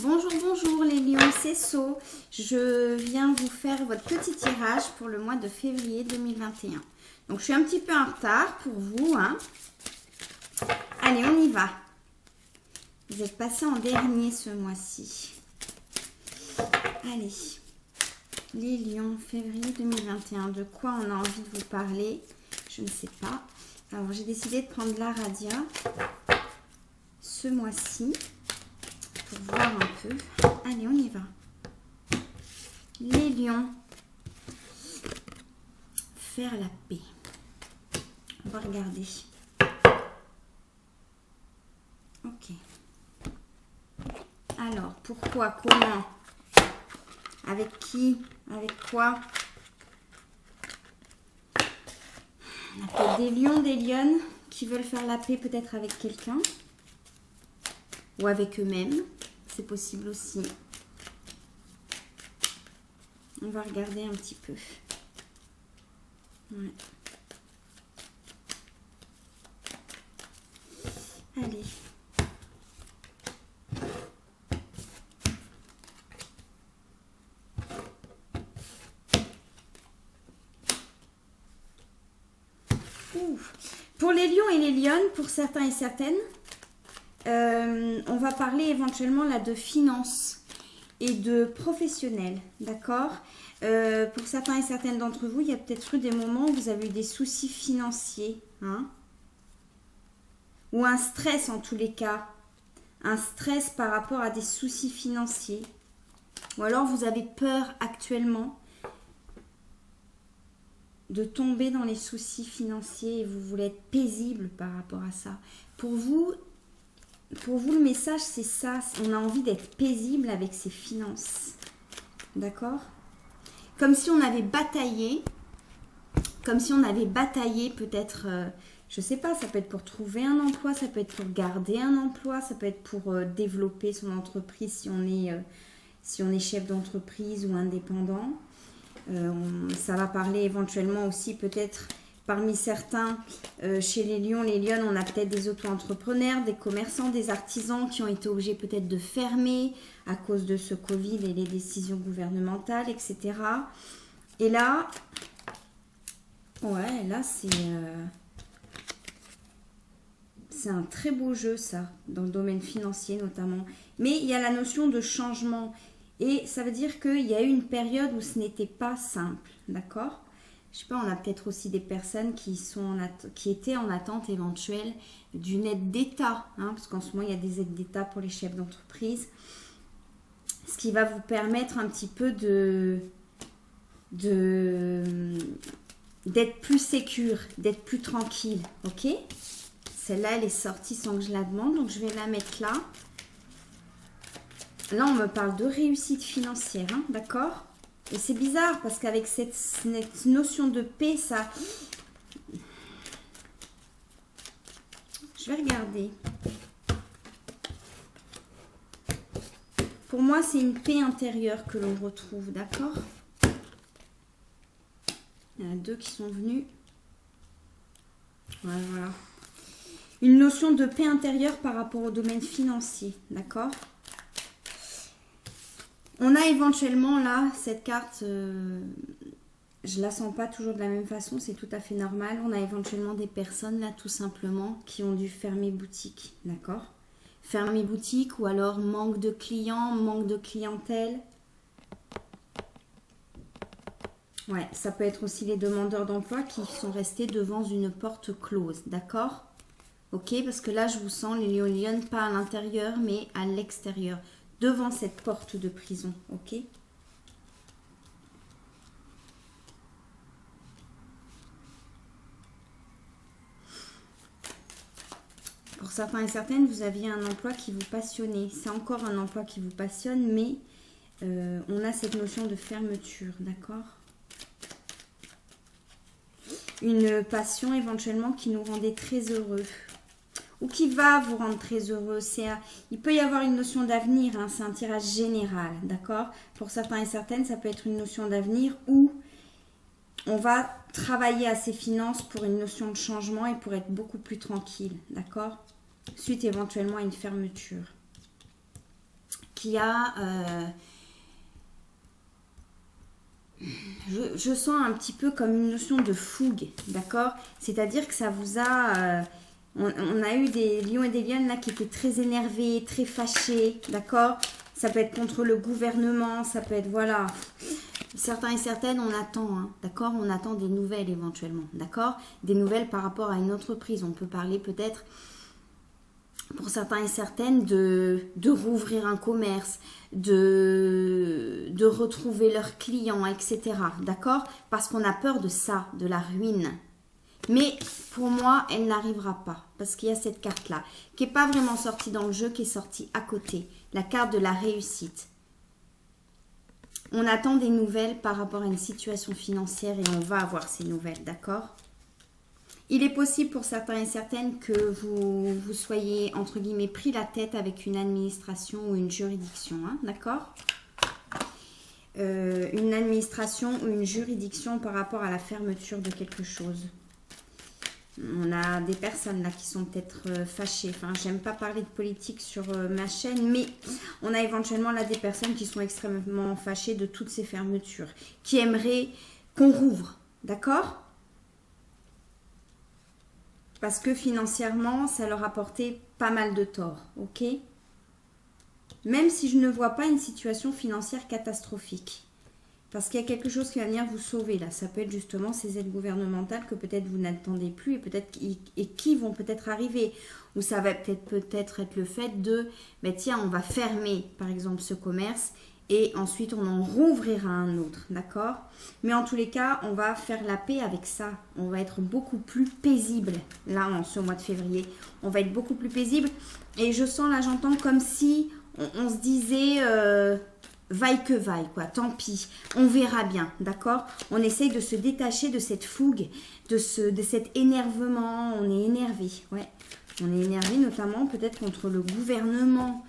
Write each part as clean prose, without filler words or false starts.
Bonjour, bonjour les lions, c'est So. Je viens vous faire votre petit tirage pour le mois de février 2021. Donc je suis un petit peu en retard pour vous, hein. Allez, on y va. Vous êtes passé en dernier ce mois-ci. Allez, les lions, février 2021. De quoi on a envie de vous parler? Je ne sais pas. Alors j'ai décidé de prendre la Radia ce mois-ci. Pour voir un peu. Allez, on y va. Les lions. Faire la paix. On va regarder. Ok. Alors, pourquoi, comment, avec qui, avec quoi? On a peut-être des lions, des lionnes qui veulent faire la paix peut-être avec quelqu'un. Ou avec eux-mêmes. C'est possible aussi. On va regarder un petit peu. Ouais. Allez. Ouf. Pour les lions et les lionnes, pour certains et certaines, on va parler éventuellement là de finances et de professionnels, d'accord? Pour certains et certaines d'entre vous, il y a peut-être eu des moments où vous avez eu des soucis financiers, hein? Ou un stress en tous les cas, un stress par rapport à des soucis financiers. Ou alors vous avez peur actuellement de tomber dans les soucis financiers et vous voulez être paisible par rapport à ça. Pour vous, le message, c'est ça. On a envie d'être paisible avec ses finances. D'accord? Comme si on avait bataillé. Comme si on avait bataillé peut-être, je ne sais pas, ça peut être pour trouver un emploi, ça peut être pour garder un emploi, ça peut être pour développer son entreprise si on est chef d'entreprise ou indépendant. Ça va parler éventuellement aussi peut-être parmi certains, chez les lions, les lionnes, on a peut-être des auto-entrepreneurs, des commerçants, des artisans qui ont été obligés peut-être de fermer à cause de ce Covid et les décisions gouvernementales, etc. Et là, ouais, là c'est un très beau jeu ça, dans le domaine financier notamment. Mais il y a la notion de changement. Et ça veut dire qu'il y a eu une période où ce n'était pas simple, d'accord? Je sais pas, on a peut-être aussi des personnes qui étaient en attente éventuelle d'une aide d'État, hein, parce qu'en ce moment, il y a des aides d'État pour les chefs d'entreprise. Ce qui va vous permettre un petit peu d'être plus sécure, d'être plus tranquille, ok? Celle-là, elle est sortie sans que je la demande, donc je vais la mettre là. Là, on me parle de réussite financière, hein, d'accord? Et c'est bizarre parce qu'avec cette notion de paix, ça... Je vais regarder. Pour moi, c'est une paix intérieure que l'on retrouve, d'accord? Il y en a deux qui sont venus. Ouais, voilà. Une notion de paix intérieure par rapport au domaine financier, d'accord? On a éventuellement là, cette carte, je la sens pas toujours de la même façon, c'est tout à fait normal. On a éventuellement des personnes là tout simplement qui ont dû fermer boutique, d'accord? Fermer boutique ou alors manque de clients, manque de clientèle. Ouais, ça peut être aussi les demandeurs d'emploi qui sont restés devant une porte close, d'accord? Ok, parce que là je vous sens les lions, pas à l'intérieur mais à l'extérieur. Devant cette porte de prison, ok? Pour certains et certaines, vous aviez un emploi qui vous passionnait. C'est encore un emploi qui vous passionne, mais on a cette notion de fermeture, d'accord? Une passion éventuellement qui nous rendait très heureux. Ou qui va vous rendre très heureux. Il peut y avoir une notion d'avenir, hein, c'est un tirage général, d'accord? Pour certains et certaines, ça peut être une notion d'avenir où on va travailler à ses finances pour une notion de changement et pour être beaucoup plus tranquille, d'accord? Suite éventuellement à une fermeture qu'il y a... je sens un petit peu comme une notion de fougue, d'accord? C'est-à-dire que ça vous a... on a eu des lions et des lionnes là qui étaient très énervés, très fâchés, d'accord? Ça peut être contre le gouvernement, ça peut être, voilà... Certains et certaines, on attend, hein, d'accord? On attend des nouvelles éventuellement, d'accord? Des nouvelles par rapport à une entreprise. On peut parler peut-être, pour certains et certaines, de rouvrir un commerce, de retrouver leurs clients, etc. D'accord? Parce qu'on a peur de ça, de la ruine. Mais pour moi, elle n'arrivera pas. Parce qu'il y a cette carte-là, qui n'est pas vraiment sortie dans le jeu, qui est sortie à côté. La carte de la réussite. On attend des nouvelles par rapport à une situation financière et on va avoir ces nouvelles, d'accord? Il est possible pour certains et certaines que vous soyez, entre guillemets, pris la tête avec une administration ou une juridiction, hein, d'accord? Une administration ou une juridiction par rapport à la fermeture de quelque chose. On a des personnes là qui sont peut-être fâchées. Enfin, j'aime pas parler de politique sur ma chaîne, mais on a éventuellement là des personnes qui sont extrêmement fâchées de toutes ces fermetures, qui aimeraient qu'on rouvre, d'accord? Parce que financièrement, ça leur a porté pas mal de tort, ok? Même si je ne vois pas une situation financière catastrophique. Parce qu'il y a quelque chose qui va venir vous sauver là. Ça peut être justement ces aides gouvernementales que peut-être vous n'attendez plus et qui vont peut-être arriver. Ou ça va peut-être être le fait de, ben tiens, on va fermer par exemple ce commerce et ensuite on en rouvrira un autre, d'accord? Mais en tous les cas, on va faire la paix avec ça. On va être beaucoup plus paisible là en ce mois de février. On va être beaucoup plus paisible et je sens là, j'entends comme si on se disait... vaille que vaille, quoi, tant pis, on verra bien, d'accord? On essaye de se détacher de cette fougue, de cet énervement, on est énervé, ouais. On est énervé notamment peut-être contre le gouvernement.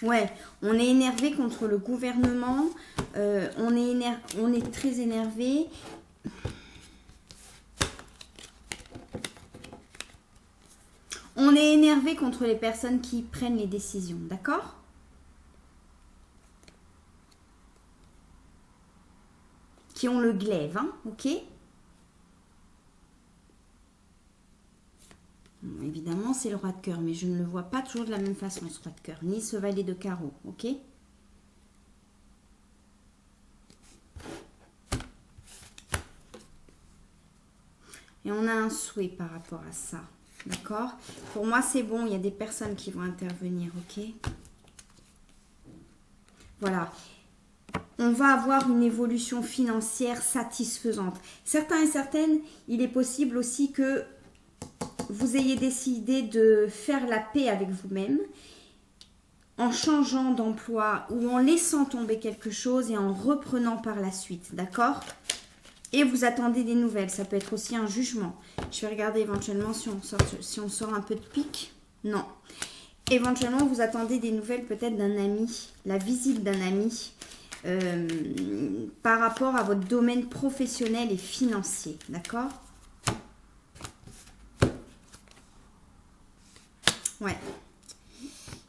Ouais, on est énervé contre le gouvernement, on est très énervé. On est énervé contre les personnes qui prennent les décisions, d'accord? Qui ont le glaive, hein, ok? Bon, évidemment, c'est le roi de cœur, mais je ne le vois pas toujours de la même façon, ce roi de cœur, ni ce valet de carreau, ok? Et on a un souhait par rapport à ça, d'accord? Pour moi, c'est bon, il y a des personnes qui vont intervenir, ok? Voilà. On va avoir une évolution financière satisfaisante. Certains et certaines, il est possible aussi que vous ayez décidé de faire la paix avec vous-même en changeant d'emploi ou en laissant tomber quelque chose et en reprenant par la suite, d'accord? Et vous attendez des nouvelles, ça peut être aussi un jugement. Je vais regarder éventuellement si on sort un peu de pique. Non. Éventuellement, vous attendez des nouvelles peut-être d'un ami, la visite d'un ami par rapport à votre domaine professionnel et financier, d'accord? Ouais.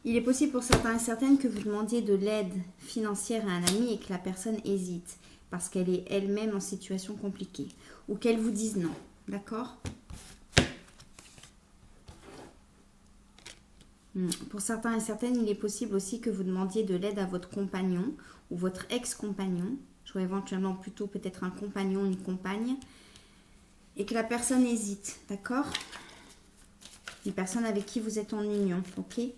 Il est possible pour certains et certaines que vous demandiez de l'aide financière à un ami et que la personne hésite parce qu'elle est elle-même en situation compliquée ou qu'elle vous dise non, d'accord? Pour certains et certaines, il est possible aussi que vous demandiez de l'aide à votre compagnon ou votre ex-compagnon. Je vois éventuellement plutôt peut-être un compagnon ou une compagne. Et que la personne hésite, d'accord? Une personne avec qui vous êtes en union, ok? Et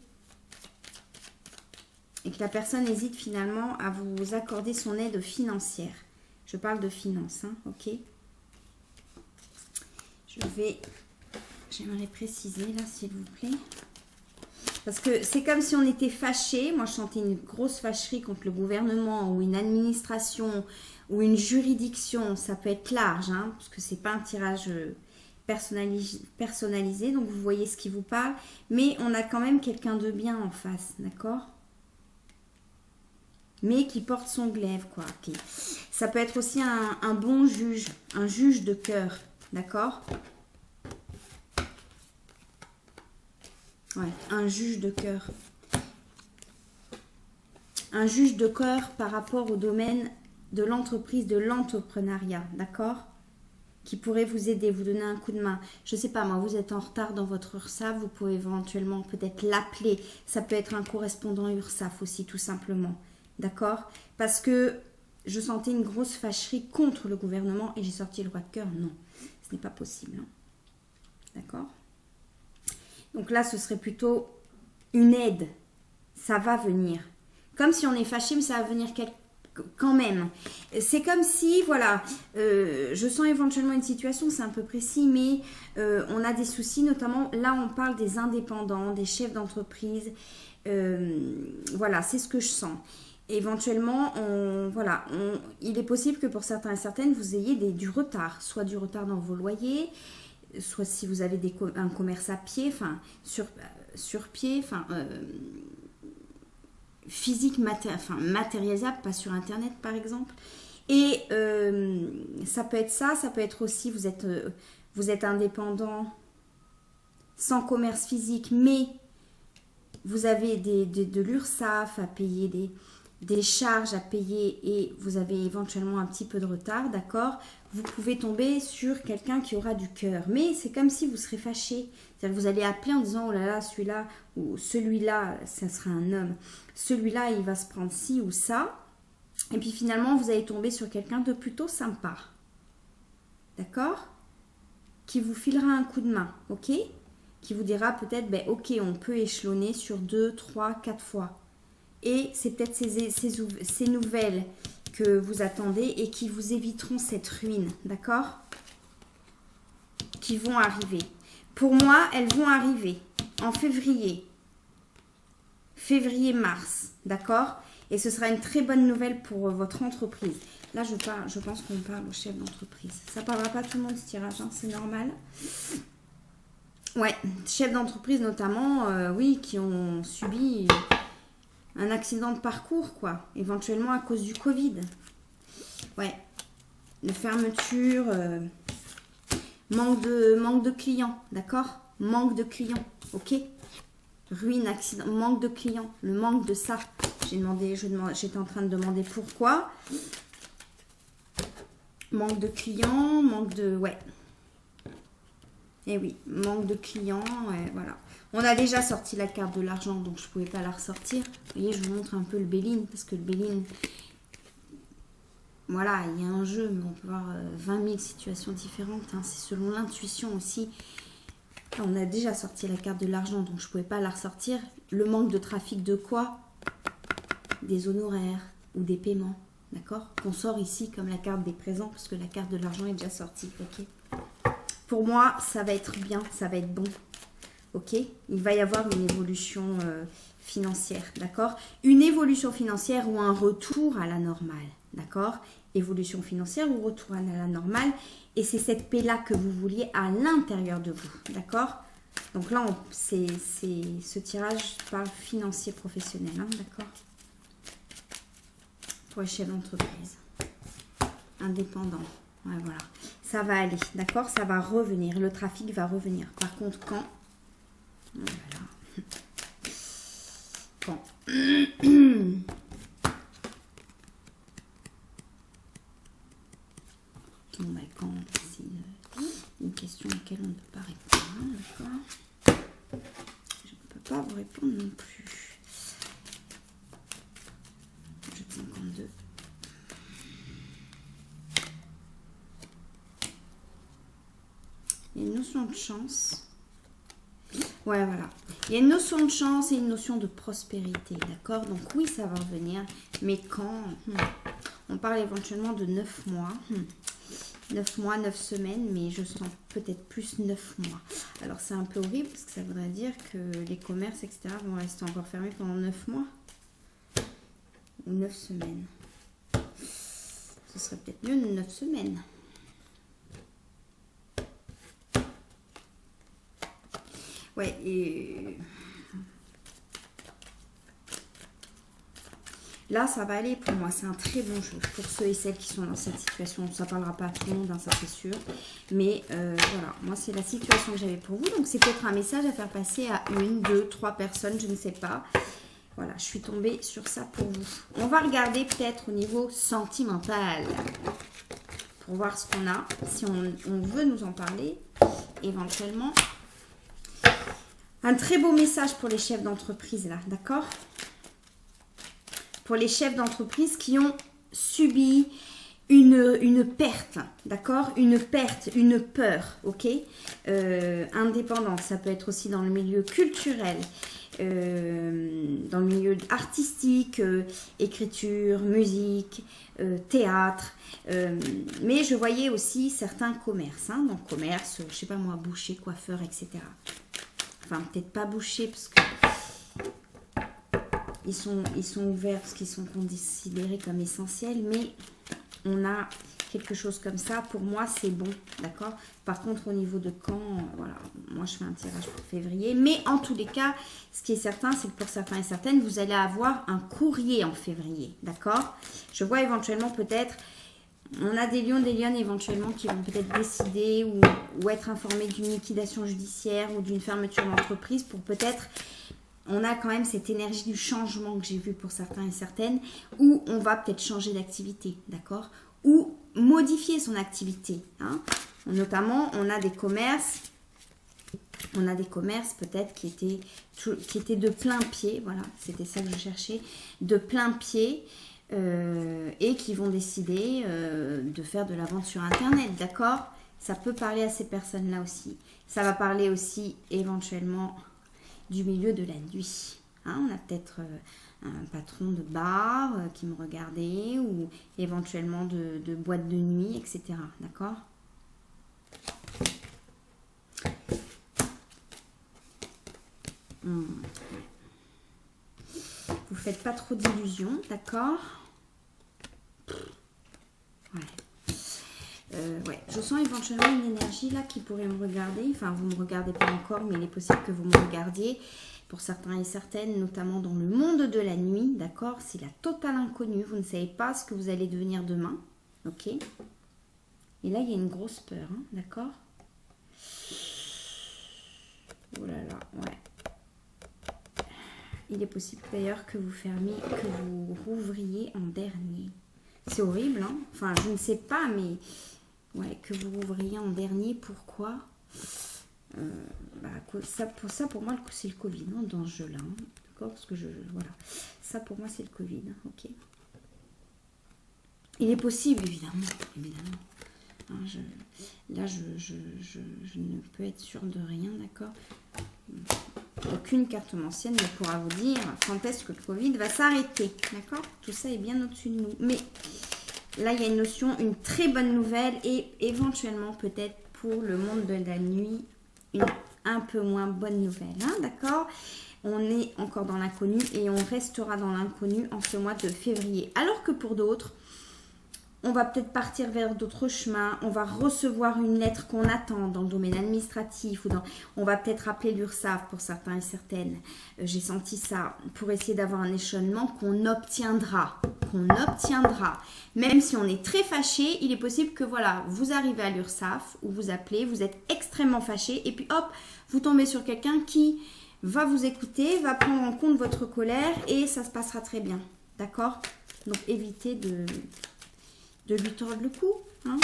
que la personne hésite finalement à vous accorder son aide financière. Je parle de finances, hein, ok? J'aimerais préciser là, s'il vous plaît. Parce que c'est comme si on était fâché. Moi, je sentais une grosse fâcherie contre le gouvernement ou une administration ou une juridiction. Ça peut être large, hein, parce que c'est pas un tirage personnalisé. Donc, vous voyez ce qui vous parle. Mais on a quand même quelqu'un de bien en face, d'accord? Mais qui porte son glaive, quoi. Okay. Ça peut être aussi un bon juge, un juge de cœur, d'accord? Ouais, un juge de cœur. Un juge de cœur par rapport au domaine de l'entreprise, de l'entrepreneuriat, d'accord? Qui pourrait vous aider, vous donner un coup de main. Je sais pas, moi, vous êtes en retard dans votre URSSAF, vous pouvez éventuellement peut-être l'appeler. Ça peut être un correspondant URSSAF aussi, tout simplement. D'accord? Parce que je sentais une grosse fâcherie contre le gouvernement et j'ai sorti le roi de cœur. Non, ce n'est pas possible. Hein. D'accord? Donc là, ce serait plutôt une aide. Ça va venir. Comme si on est fâché, mais ça va venir quand même. C'est comme si, voilà, je sens éventuellement une situation, c'est un peu précis, mais on a des soucis, notamment, là on parle des indépendants, des chefs d'entreprise. Voilà, c'est ce que je sens. Éventuellement, il est possible que pour certains et certaines, vous ayez du retard, soit du retard dans vos loyers, soit si vous avez un commerce à pied, enfin, sur pied, enfin... physique, matérialisable, pas sur internet par exemple. Et ça peut être ça peut être aussi vous êtes indépendant sans commerce physique, mais vous avez de l'URSSAF à payer, des charges à payer et vous avez éventuellement un petit peu de retard, d'accord? Vous pouvez tomber sur quelqu'un qui aura du cœur, mais c'est comme si vous serez fâché. C'est-à-dire que vous allez appeler en disant, oh là là, celui-là ou celui-là, ça sera un homme. Celui-là, il va se prendre ci ou ça. Et puis finalement, vous allez tomber sur quelqu'un de plutôt sympa. D'accord? Qui vous filera un coup de main, ok? Qui vous dira peut-être, ben ok, on peut échelonner sur 2, 3, 4 fois. Et c'est peut-être ces nouvelles que vous attendez et qui vous éviteront cette ruine, d'accord? Qui vont arriver. Pour moi, elles vont arriver en février-mars, d'accord? Et ce sera une très bonne nouvelle pour votre entreprise. Là, je pense qu'on parle au chef d'entreprise. Ça ne parlera pas tout le monde ce tirage, hein, c'est normal. Ouais, chefs d'entreprise notamment, oui, qui ont subi un accident de parcours, quoi. Éventuellement à cause du Covid. Ouais, de fermeture, manque de clients, d'accord? Manque de clients, ok? Ruine, accident, manque de clients, le manque de ça. J'étais en train de demander pourquoi. Manque de clients, ouais. Et oui, manque de clients, ouais, voilà. On a déjà sorti la carte de l'argent, donc je ne pouvais pas la ressortir. Vous voyez, je vous montre un peu le Béline, parce que le Béline, voilà, il y a un jeu, mais on peut voir 20 000 situations différentes. Hein, c'est selon l'intuition aussi. On a déjà sorti la carte de l'argent, donc je ne pouvais pas la ressortir. Le manque de trafic de quoi? Des honoraires ou des paiements, d'accord? Qu'on sort ici comme la carte des présents, parce que la carte de l'argent est déjà sortie, ok? Pour moi, ça va être bien, ça va être bon. Ok? Il va y avoir une évolution financière, d'accord? Une évolution financière ou un retour à la normale, d'accord? Évolution financière ou retour à la normale. Et c'est cette paix-là que vous vouliez à l'intérieur de vous, d'accord? Donc là, ce tirage parle financier professionnel, hein, d'accord? Pour les chefs d'entreprise. Indépendant. Ouais, voilà. Ça va aller, d'accord? Ça va revenir. Le trafic va revenir. Par contre, quand? Voilà. Quand? Bon, bah, quand? C'est une question à laquelle on ne peut pas répondre, hein, d'accord? Je ne peux pas vous répondre non plus. Je 52. Il y a une notion de chance. Ouais, voilà. Il y a une notion de chance et une notion de prospérité, d'accord? Donc oui, ça va revenir. Mais quand? On parle éventuellement de 9 mois. 9 mois, 9 semaines, mais je sens peut-être plus 9 mois. Alors c'est un peu horrible parce que ça voudrait dire que les commerces, etc. vont rester encore fermés pendant 9 mois. Ou 9 semaines. Ce serait peut-être mieux 9 semaines. Ouais, et Là, ça va aller pour moi. C'est un très bon jeu pour ceux et celles qui sont dans cette situation. Ça ne parlera pas à tout le monde, hein, ça c'est sûr. Mais voilà, moi c'est la situation que j'avais pour vous. Donc c'est peut-être un message à faire passer à 1, 2, 3 personnes, je ne sais pas. Voilà, je suis tombée sur ça pour vous. On va regarder peut-être au niveau sentimental. Pour voir ce qu'on a. Si on veut nous en parler, éventuellement. Un très beau message pour les chefs d'entreprise là, d'accord? Pour les chefs d'entreprise qui ont subi une perte, d'accord? Une perte, une peur, ok? Indépendance, ça peut être aussi dans le milieu culturel, dans le milieu artistique, écriture, musique, théâtre. Mais je voyais aussi certains commerces, hein, donc commerce, je sais pas moi, boucher, coiffeur, etc. Enfin, peut-être pas boucher parce que ils sont ouverts parce qu'ils sont considérés comme essentiels, mais on a quelque chose comme ça. Pour moi, c'est bon, d'accord? Par contre, au niveau de quand, voilà, moi, je fais un tirage pour février. Mais en tous les cas, ce qui est certain, c'est que pour certains et certaines, vous allez avoir un courrier en février, d'accord? Je vois éventuellement peut-être, on a des lions, des lionnes éventuellement qui vont peut-être décider ou être informés d'une liquidation judiciaire ou d'une fermeture d'entreprise pour peut-être... On a quand même cette énergie du changement que j'ai vu pour certains et certaines, où on va peut-être changer d'activité, d'accord? Ou modifier son activité, hein? Notamment, on a des commerces peut-être qui étaient de plein pied, voilà, c'était ça que je cherchais, de plein pied, et qui vont décider de faire de la vente sur Internet, d'accord? Ça peut parler à ces personnes-là aussi. Ça va parler aussi éventuellement... du milieu de la nuit. Hein, on a peut-être un patron de bar qui me regardait ou éventuellement de boîte de nuit, etc. D'accord? Vous faites pas trop d'illusions, d'accord? Ouais, je sens éventuellement une énergie là qui pourrait me regarder. Enfin, vous ne me regardez pas encore, mais il est possible que vous me regardiez. Pour certains et certaines, notamment dans le monde de la nuit, d'accord? C'est la totale inconnue. Vous ne savez pas ce que vous allez devenir demain, ok? Et là, il y a une grosse peur, hein, d'accord? Oh là là, ouais. Il est possible d'ailleurs que vous fermiez, que vous rouvriez en dernier. C'est horrible, hein? Enfin, je ne sais pas, mais... Ouais, que vous rouvriez en dernier, pourquoi? Pour moi, c'est le Covid, hein, dans ce jeu-là. Hein, d'accord? Parce que voilà. Ça, pour moi, c'est le Covid, hein, ok? Il est possible, évidemment. Hein, je ne peux être sûre de rien, d'accord? Aucune cartomancienne ne pourra vous dire quand est-ce que le Covid va s'arrêter, d'accord? Tout ça est bien au-dessus de nous. Mais... là, il y a une notion, une très bonne nouvelle et éventuellement peut-être pour le monde de la nuit, une un peu moins bonne nouvelle. Hein, d'accord? On est encore dans l'inconnu et on restera dans l'inconnu en ce mois de février. Alors que pour d'autres, on va peut-être partir vers d'autres chemins. On va recevoir une lettre qu'on attend dans le domaine administratif. On va peut-être appeler l'URSSAF pour certains et certaines. J'ai senti ça pour essayer d'avoir un échelonnement qu'on obtiendra. Même si on est très fâché, il est possible que voilà, vous arrivez à l'URSSAF ou vous appelez, vous êtes extrêmement fâché et puis hop, vous tombez sur quelqu'un qui va vous écouter, va prendre en compte votre colère et ça se passera très bien. D'accord? Donc évitez de lui tordre le cou. Hein.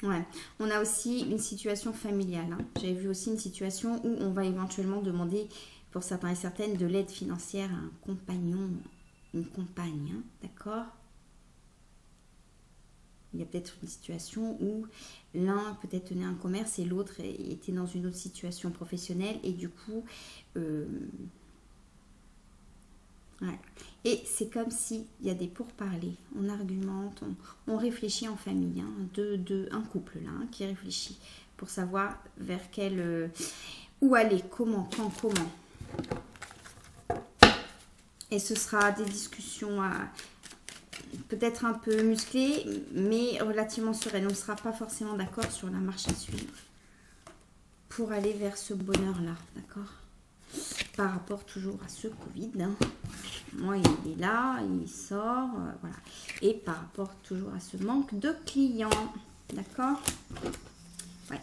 Ouais, on a aussi une situation familiale. Hein. J'avais vu aussi une situation où on va éventuellement demander, pour certains et certaines, de l'aide financière à un compagnon, une compagne. Hein, d'accord? Il y a peut-être une situation où l'un peut-être tenait un commerce et l'autre était dans une autre situation professionnelle et du coup... ouais. Et c'est comme s'il y a des pourparlers, on argumente, on réfléchit en famille, hein, un couple là, hein, qui réfléchit pour savoir vers quel... où aller, comment, quand, comment. Et ce sera des discussions peut-être un peu musclée, mais relativement sereine. On ne sera pas forcément d'accord sur la marche à suivre pour aller vers ce bonheur-là, d'accord? Par rapport toujours à ce Covid. Hein. Moi, il est là, il sort, voilà. Et par rapport toujours à ce manque de clients, d'accord? Ouais.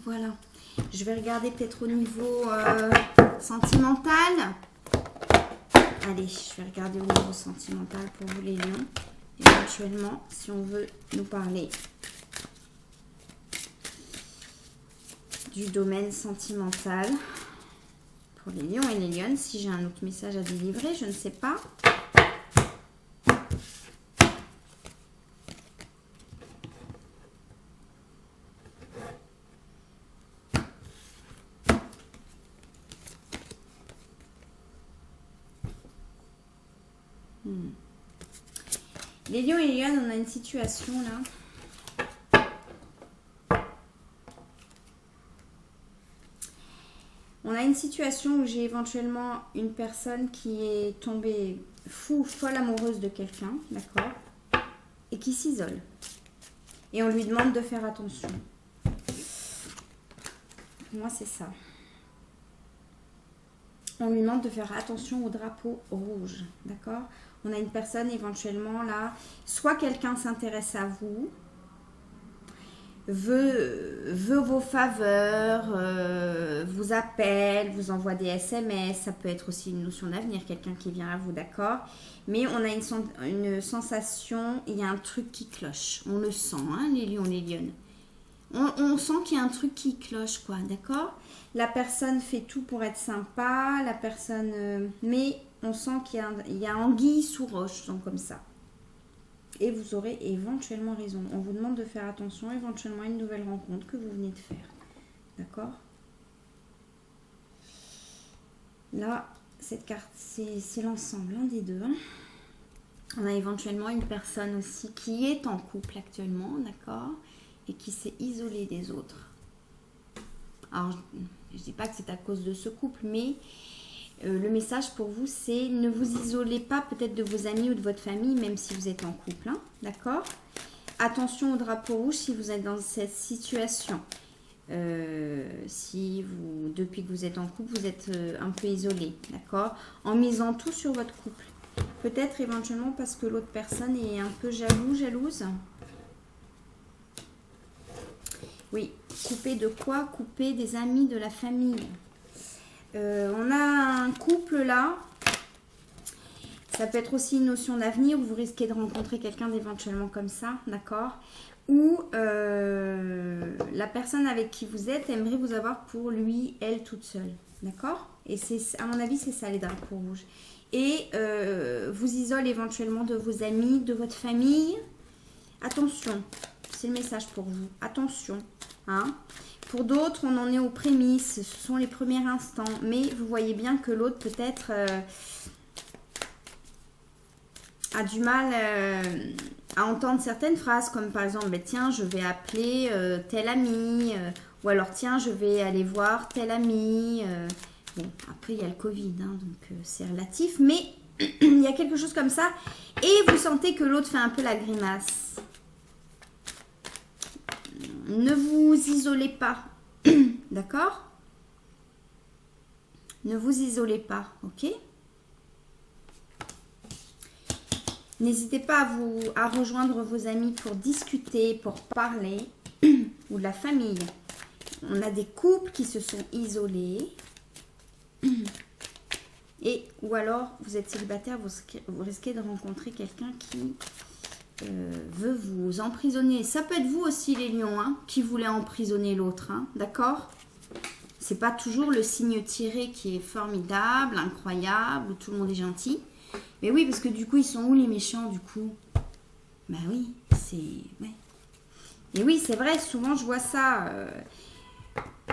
Voilà. Je vais regarder peut-être au niveau sentimental. Allez, je vais regarder au niveau sentimental pour vous les lions. Éventuellement, si on veut nous parler du domaine sentimental pour les lions et les lionnes. Si j'ai un autre message à délivrer, je ne sais pas. Les lions et les lionnes, on a une situation là. On a une situation où j'ai éventuellement une personne qui est tombée folle amoureuse de quelqu'un, d'accord, et qui s'isole. Et on lui demande de faire attention. Pour moi, c'est ça. On lui demande de faire attention au drapeau rouge, d'accord? On a une personne éventuellement là, soit quelqu'un s'intéresse à vous, veut vos faveurs, vous appelle, vous envoie des SMS, ça peut être aussi une notion d'avenir, quelqu'un qui vient à vous, d'accord? Mais on a une sensation, il y a un truc qui cloche, on le sent, hein, les lions, les lionnes. On sent qu'il y a un truc qui cloche, quoi, d'accord? La personne fait tout pour être sympa, la personne... mais on sent qu'il y a anguille sous roche, donc comme ça. Et vous aurez éventuellement raison. On vous demande de faire attention éventuellement à une nouvelle rencontre que vous venez de faire. D'accord? Là, cette carte, c'est l'ensemble, l'un des deux. Hein. On a éventuellement une personne aussi qui est en couple actuellement, d'accord? Et qui s'est isolée des autres. Alors, je ne dis pas que c'est à cause de ce couple, mais le message pour vous, c'est ne vous isolez pas peut-être de vos amis ou de votre famille, même si vous êtes en couple, hein, d'accord? Attention au drapeau rouge si vous êtes dans cette situation. Si vous, depuis que vous êtes en couple, vous êtes un peu isolé, d'accord? En misant tout sur votre couple. Peut-être éventuellement parce que l'autre personne est un peu jalouse. Oui, couper de quoi? Couper des amis, de la famille. On a un couple là. Ça peut être aussi une notion d'avenir où vous risquez de rencontrer quelqu'un d'éventuellement comme ça, d'accord? Ou la personne avec qui vous êtes aimerait vous avoir pour lui, elle toute seule, d'accord? Et c'est, à mon avis, c'est ça les drapeaux rouges. Et vous isole éventuellement de vos amis, de votre famille. Attention, c'est le message pour vous. Attention, hein? Pour d'autres, on en est aux prémices, ce sont les premiers instants. Mais vous voyez bien que l'autre peut-être a du mal à entendre certaines phrases, comme par exemple, ben, tiens, je vais appeler tel ami, ou alors tiens, je vais aller voir tel ami. Bon, après, il y a le Covid, hein, donc c'est relatif, mais il y a quelque chose comme ça. Et vous sentez que l'autre fait un peu la grimace. Ne vous isolez pas, d'accord? Ne vous isolez pas, ok? N'hésitez pas à rejoindre vos amis pour discuter, pour parler, ou de la famille. On a des couples qui se sont isolés. Et, ou alors, vous êtes célibataire, vous risquez de rencontrer quelqu'un qui veut vous emprisonner. Ça peut être vous aussi, les lions, hein, qui voulez emprisonner l'autre, hein, d'accord? C'est pas toujours le signe tiré qui est formidable, incroyable, où tout le monde est gentil. Mais oui, parce que du coup, ils sont où les méchants, du coup? Bah oui, c'est... Ouais. Et oui, c'est vrai, souvent je vois ça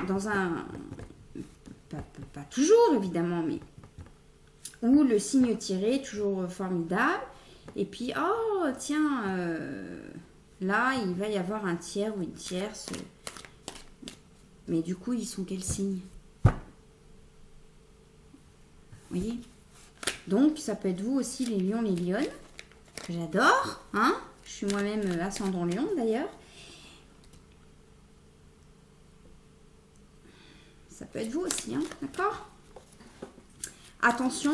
dans un... Pas toujours, évidemment, mais... Où le signe tiré est toujours formidable. Et puis, oh, tiens, là, il va y avoir un tiers ou une tierce. Mais du coup, ils sont quel signe? Vous voyez? Donc, ça peut être vous aussi, les lions, les lionnes. que j'adore, hein. Je suis moi-même ascendant Lion d'ailleurs. Ça peut être vous aussi, hein, d'accord? Attention,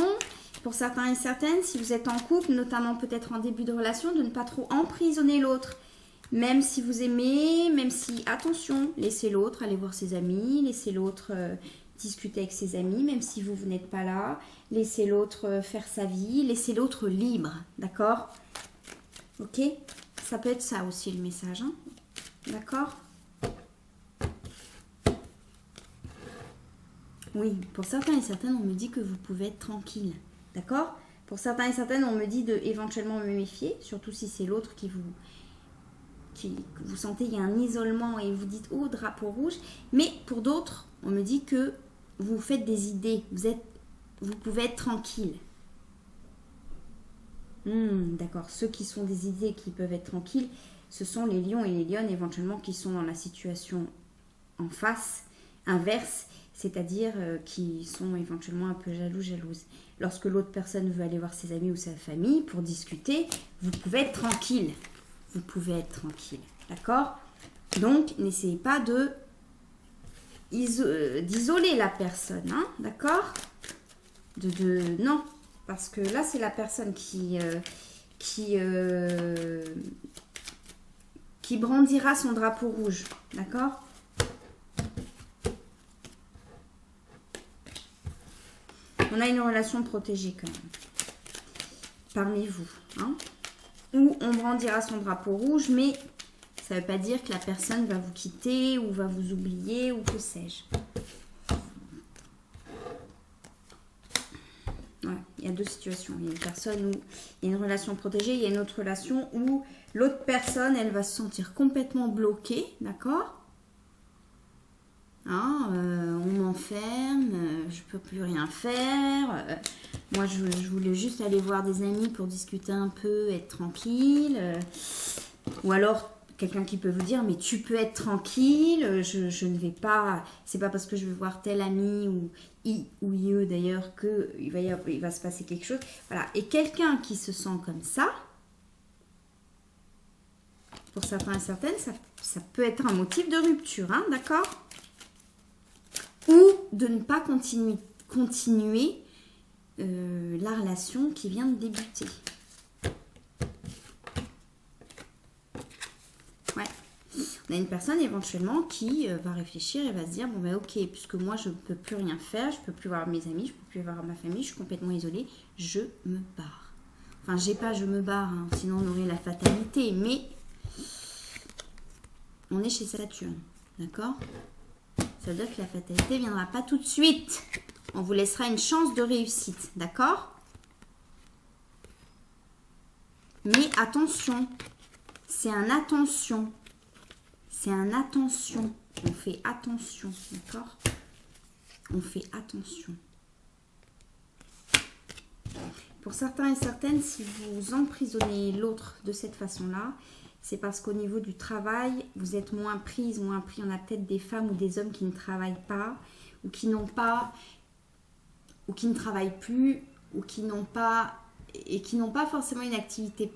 pour certains et certaines, si vous êtes en couple, notamment peut-être en début de relation, de ne pas trop emprisonner l'autre. Même si vous aimez, même si, attention, laissez l'autre aller voir ses amis, laissez l'autre discuter avec ses amis, même si vous n'êtes pas là, laissez l'autre faire sa vie, laissez l'autre libre, d'accord? Ok? Ça peut être ça aussi le message, hein, d'accord? Oui, pour certains et certaines, on me dit que vous pouvez être tranquille, d'accord? Pour certains et certaines, on me dit de éventuellement me méfier, surtout si c'est l'autre qui vous sentez, il y a un isolement et vous dites, oh, drapeau rouge. Mais pour d'autres, on me dit que vous faites des idées, vous pouvez être tranquille. D'accord, ceux qui sont des idées qui peuvent être tranquilles, ce sont les lions et les lionnes éventuellement qui sont dans la situation en face, inverse, c'est-à-dire qui sont éventuellement un peu jalouses. Lorsque l'autre personne veut aller voir ses amis ou sa famille pour discuter, vous pouvez être tranquille. Vous pouvez être tranquille, d'accord? Donc, n'essayez pas d'isoler la personne, hein, d'accord? Non, parce que là, c'est la personne qui brandira son drapeau rouge, d'accord? On a une relation protégée quand même, parmi vous, hein? Où on brandira son drapeau rouge, mais ça ne veut pas dire que la personne va vous quitter ou va vous oublier ou que sais-je. Ouais, il y a deux situations. Il y a une personne où il y a une relation protégée, il y a une autre relation où l'autre personne, elle va se sentir complètement bloquée, d'accord? Hein, on m'enferme, je peux plus rien faire. Moi, je voulais juste aller voir des amis pour discuter un peu, être tranquille. Ou alors, quelqu'un qui peut vous dire, mais tu peux être tranquille, je ne vais pas... C'est pas parce que je vais voir tel ami ou IE d'ailleurs qu'il va se passer quelque chose. Voilà. Et quelqu'un qui se sent comme ça, pour certains et certaines, ça peut être un motif de rupture, hein, d'accord? Ou de ne pas continuer la relation qui vient de débuter. Ouais. On a une personne éventuellement qui va réfléchir et va se dire, bon ben ok, puisque moi je ne peux plus rien faire, je ne peux plus voir mes amis, je ne peux plus voir ma famille, je suis complètement isolée, je me barre. Enfin, je me barre, hein, sinon on aurait la fatalité, mais on est chez Saturne, d'accord? Ça veut dire que la fatalité ne viendra pas tout de suite. On vous laissera une chance de réussite, d'accord? Mais attention, c'est un attention. C'est un attention. On fait attention, d'accord? On fait attention. Pour certains et certaines, si vous emprisonnez l'autre de cette façon-là, c'est parce qu'au niveau du travail, vous êtes moins prise, moins pris. On a peut-être des femmes ou des hommes qui ne travaillent pas, ou qui n'ont pas, ou qui ne travaillent plus, ou qui n'ont pas, et qui n'ont pas forcément une activité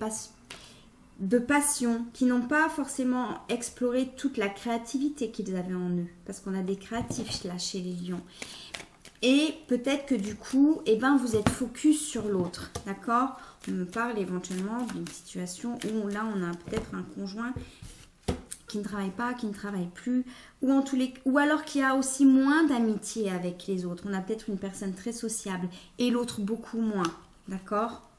de passion, qui n'ont pas forcément exploré toute la créativité qu'ils avaient en eux. Parce qu'on a des créatifs là chez les lions. Et peut-être que du coup, eh ben, vous êtes focus sur l'autre, d'accord? On me parle éventuellement d'une situation où là, on a peut-être un conjoint qui ne travaille pas, qui ne travaille plus, ou alors qui a aussi moins d'amitié avec les autres. On a peut-être une personne très sociable et l'autre beaucoup moins, d'accord?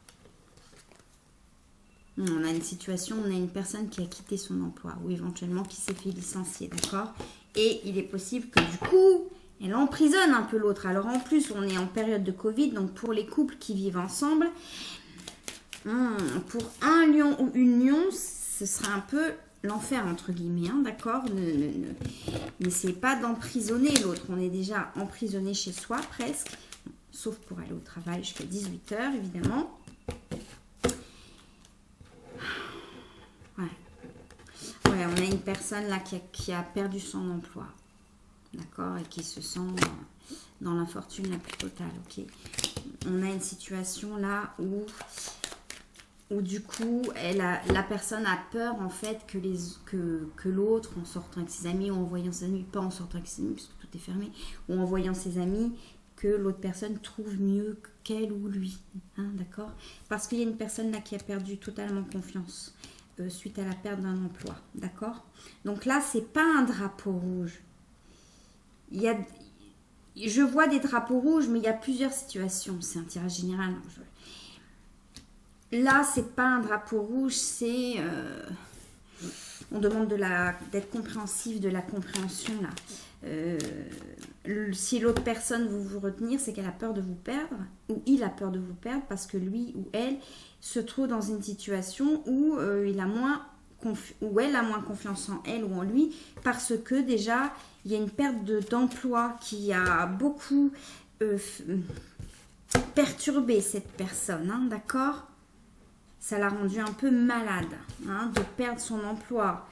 On a une situation, on a une personne qui a quitté son emploi ou éventuellement qui s'est fait licencier, d'accord? Et il est possible que du coup, elle emprisonne un peu l'autre. Alors en plus, on est en période de Covid, donc pour les couples qui vivent ensemble, pour un lion ou une lion, ce sera un peu l'enfer entre guillemets, hein, d'accord? N'essayez pas d'emprisonner l'autre. On est déjà emprisonné chez soi presque, sauf pour aller au travail jusqu'à 18h évidemment. Ouais, on a une personne là qui a perdu son emploi, d'accord, et qui se sent dans l'infortune la plus totale, ok. On a une situation là où où du coup, la personne a peur en fait que l'autre, en sortant avec ses amis ou en voyant ses amis, pas en sortant avec ses amis parce que tout est fermé, ou en voyant ses amis, que l'autre personne trouve mieux qu'elle ou lui. Hein, d'accord? Parce qu'il y a une personne là qui a perdu totalement confiance suite à la perte d'un emploi. D'accord? Donc là, c'est pas un drapeau rouge. Je vois des drapeaux rouges, mais il y a plusieurs situations. C'est un tirage général. Là, c'est pas un drapeau rouge, c'est... on demande d'être compréhensif, de la compréhension là. Si l'autre personne veut vous retenir, c'est qu'elle a peur de vous perdre, ou il a peur de vous perdre parce que lui ou elle se trouve dans une situation où elle a moins confiance en elle ou en lui, parce que déjà il y a une perte d'emploi qui a beaucoup perturbé cette personne, hein, d'accord? Ça l'a rendu un peu malade, hein, de perdre son emploi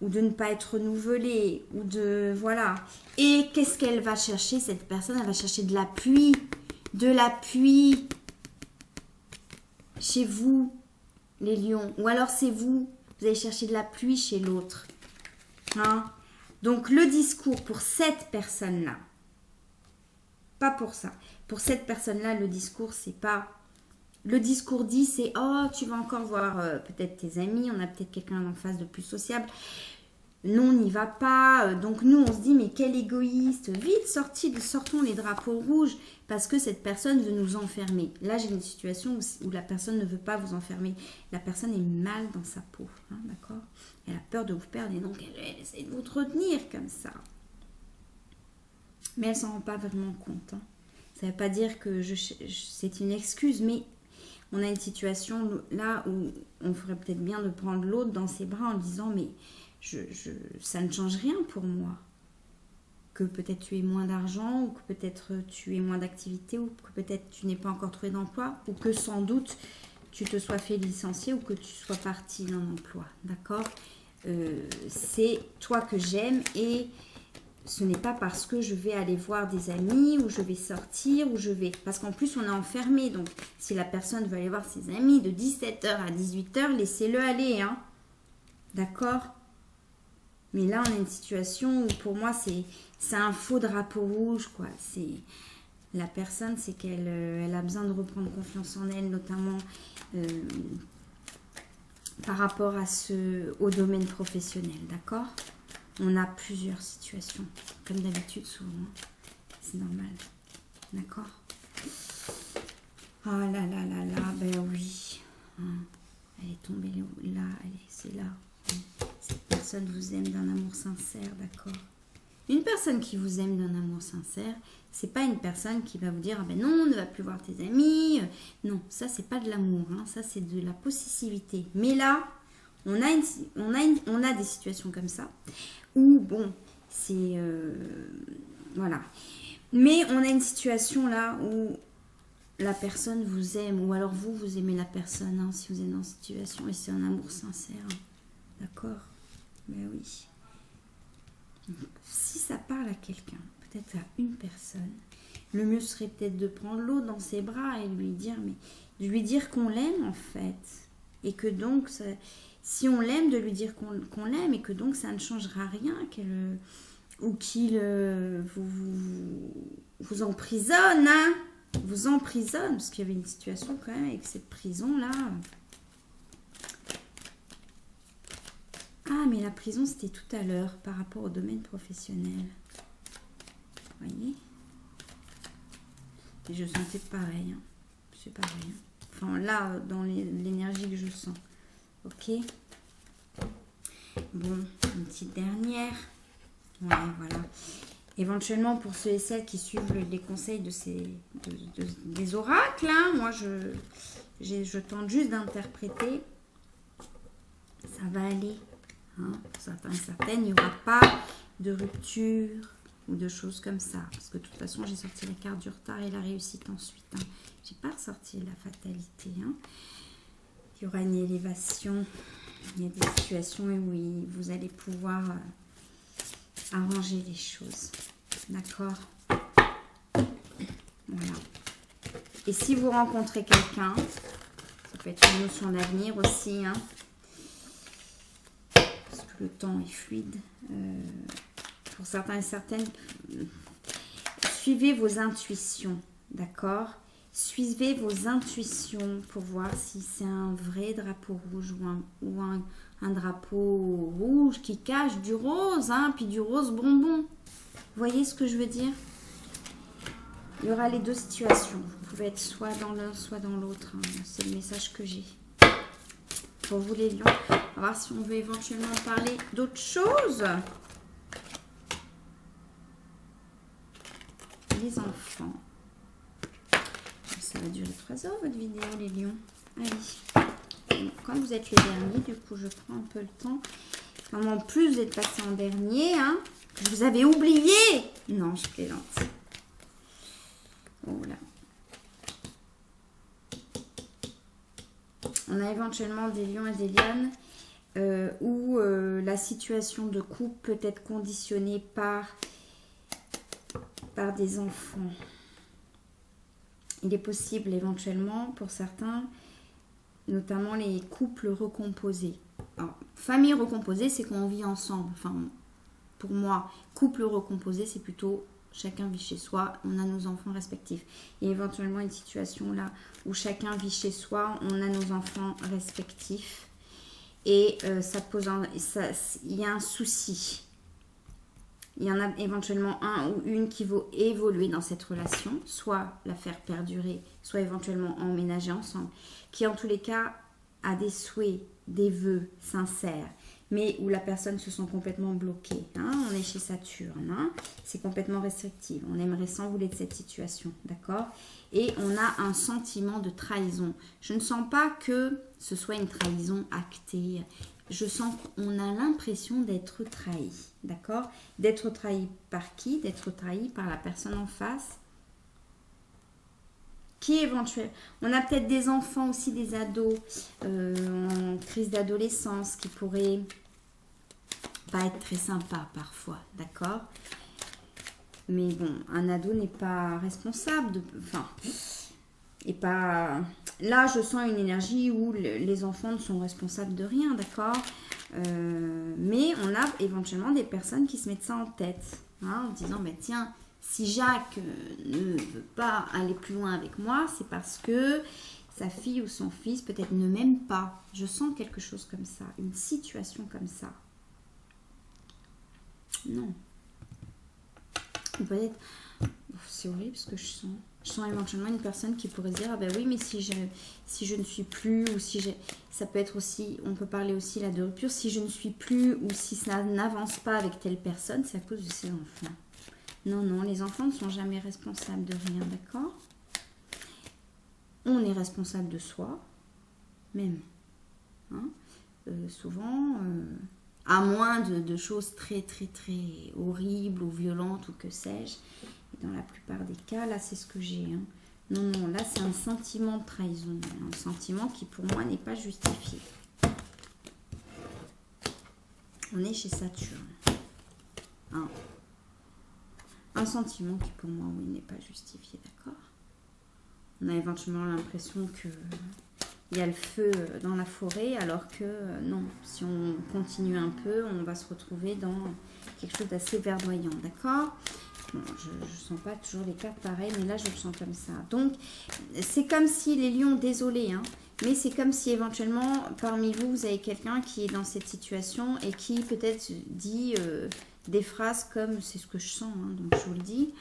ou de ne pas être renouvelée ou de voilà. Et qu'est-ce qu'elle va chercher cette personne? Elle va chercher de l'appui chez vous, les lions. Ou alors c'est vous allez chercher de l'appui chez l'autre. Hein? Donc le discours pour cette personne-là, pas pour ça. Pour cette personne-là, le discours c'est pas... Le discours dit, c'est « Oh, tu vas encore voir peut-être tes amis, on a peut-être quelqu'un en face de plus sociable. Non, on n'y va pas. » Donc nous, on se dit « Mais quel égoïste. Vite, sortons les drapeaux rouges parce que cette personne veut nous enfermer. » Là, j'ai une situation où la personne ne veut pas vous enfermer. La personne est mal dans sa peau. Hein, d'accord? Elle a peur de vous perdre et donc elle essaie de vous retenir comme ça. Mais elle s'en rend pas vraiment compte. Hein. Ça ne veut pas dire que c'est une excuse, mais... On a une situation là où on ferait peut-être bien de prendre l'autre dans ses bras en disant mais ça ne change rien pour moi. Que peut-être tu aies moins d'argent ou que peut-être tu aies moins d'activité ou que peut-être tu n'aies pas encore trouvé d'emploi ou que sans doute tu te sois fait licencier ou que tu sois parti d'un emploi. D'accord? C'est toi que j'aime et... Ce n'est pas parce que je vais aller voir des amis ou je vais sortir ou je vais... Parce qu'en plus, on est enfermé. Donc, si la personne veut aller voir ses amis de 17h à 18h, laissez-le aller. Hein. D'accord? Mais là, on a une situation où pour moi, c'est un faux drapeau rouge. Quoi. La personne, c'est qu'elle a besoin de reprendre confiance en elle, notamment par rapport au domaine professionnel. D'accord? On a plusieurs situations, comme d'habitude souvent, c'est normal, d'accord? Oh là là là là, ben oui, elle est tombée là, c'est là. Cette personne vous aime d'un amour sincère, d'accord? Une personne qui vous aime d'un amour sincère, c'est pas une personne qui va vous dire, ah ben non, on ne va plus voir tes amis. Non, ça c'est pas de l'amour, hein, ça c'est de la possessivité. Mais là, on a des situations comme ça. Ou bon, c'est... voilà. Mais on a une situation là où la personne vous aime, ou alors vous aimez la personne, hein, si vous êtes dans une situation, et c'est un amour sincère. Hein. D'accord? Mais oui. Donc, si ça parle à quelqu'un, peut-être à une personne, le mieux serait peut-être de prendre l'autre dans ses bras et lui dire qu'on l'aime en fait. Et que donc... Si on l'aime, de lui dire qu'on l'aime et que donc ça ne changera rien ou qu'il vous emprisonne, hein, vous emprisonne, parce qu'il y avait une situation quand même avec cette prison-là. Ah, mais la prison, c'était tout à l'heure par rapport au domaine professionnel. Vous voyez? Et je sentais pareil. Hein. C'est pareil. Hein. Enfin, là, dans l'énergie que je sens. Ok. Bon, une petite dernière. Ouais, voilà. Éventuellement, pour ceux et celles qui suivent les conseils des oracles, hein, moi, je tente juste d'interpréter. Ça va aller. Hein, pour certains et certaines, il n'y aura pas de rupture ou de choses comme ça. Parce que de toute façon, j'ai sorti la carte du retard et la réussite ensuite. Hein. Je n'ai pas ressorti la fatalité. Hein. Il y aura une élévation. Il y a des situations où vous allez pouvoir arranger les choses. D'accord? Voilà. Et si vous rencontrez quelqu'un, peut être une notion d'avenir aussi, hein, parce que le temps est fluide. Pour certains et certaines, suivez vos intuitions, d'accord? Suivez vos intuitions pour voir si c'est un vrai drapeau rouge ou un drapeau rouge qui cache du rose, hein, puis du rose bonbon. Vous voyez ce que je veux dire? Il y aura les deux situations. Vous pouvez être soit dans l'un, soit dans l'autre. Hein. C'est le message que j'ai. Pour vous les lions. On va voir si on veut éventuellement parler d'autre chose. Les enfants. Ça va durer 3 heures votre vidéo les lions. Allez. Comme vous êtes les derniers, du coup je prends un peu le temps. Comme en plus vous êtes passé en dernier, hein. Je vous avais oublié. Non, je plaisante. Oh là. On a éventuellement des lions et des lionnes où la situation de couple peut être conditionnée par des enfants. Il est possible éventuellement pour certains, notamment les couples recomposés. Alors, famille recomposée, c'est qu'on vit ensemble. Enfin, pour moi, couple recomposé, c'est plutôt chacun vit chez soi, on a nos enfants respectifs. Et éventuellement une situation là où chacun vit chez soi, on a nos enfants respectifs. Et ça pose il y a un souci. Il y en a éventuellement un ou une qui va évoluer dans cette relation, soit la faire perdurer, soit éventuellement emménager ensemble, qui en tous les cas a des souhaits, des vœux sincères, mais où la personne se sent complètement bloquée. Hein. On est chez Saturne, hein. C'est complètement restrictif. On aimerait s'envoler de cette situation, d'accord? Et on a un sentiment de trahison. Je ne sens pas que ce soit une trahison actée. Je sens qu'on a l'impression d'être trahi, d'accord? D'être trahi par qui? D'être trahi par la personne en face. Qui éventuellement... On a peut-être des enfants aussi, des ados en crise d'adolescence qui pourraient pas être très sympa parfois, d'accord? Mais bon, un ado n'est pas responsable de... Enfin, et pas... Là, je sens une énergie où les enfants ne sont responsables de rien, d'accord? Mais on a éventuellement des personnes qui se mettent ça en tête, hein, en disant, ben tiens, si Jacques ne veut pas aller plus loin avec moi, c'est parce que sa fille ou son fils peut-être ne m'aime pas. Je sens quelque chose comme ça, une situation comme ça. Non. Ou peut-être, c'est horrible ce que je sens. Je sens éventuellement une personne qui pourrait se dire, ah ben oui, mais si je ne suis plus, ou si j'ai... Ça peut être aussi, on peut parler aussi là de rupture, si je ne suis plus, ou si ça n'avance pas avec telle personne, c'est à cause de ces enfants. Non, non, les enfants ne sont jamais responsables de rien, d'accord? On est responsable de soi, même. Hein, souvent, à moins de choses très, très, très horribles ou violentes ou que sais-je. Dans la plupart des cas, là, c'est ce que j'ai. Hein. Non, non, là, c'est un sentiment de trahison. Un sentiment qui, pour moi, n'est pas justifié. On est chez Saturne. Hein. Un sentiment qui, pour moi, oui, n'est pas justifié, d'accord? On a éventuellement l'impression que il y a le feu dans la forêt, alors que non, si on continue un peu, on va se retrouver dans quelque chose d'assez verdoyant, d'accord? Bon, je ne sens pas toujours les cartes pareilles, mais là, je le sens comme ça. Donc, c'est comme si les lions, désolé, hein, mais c'est comme si éventuellement, parmi vous, vous avez quelqu'un qui est dans cette situation et qui peut-être dit des phrases comme, c'est ce que je sens, hein, donc je vous le dis,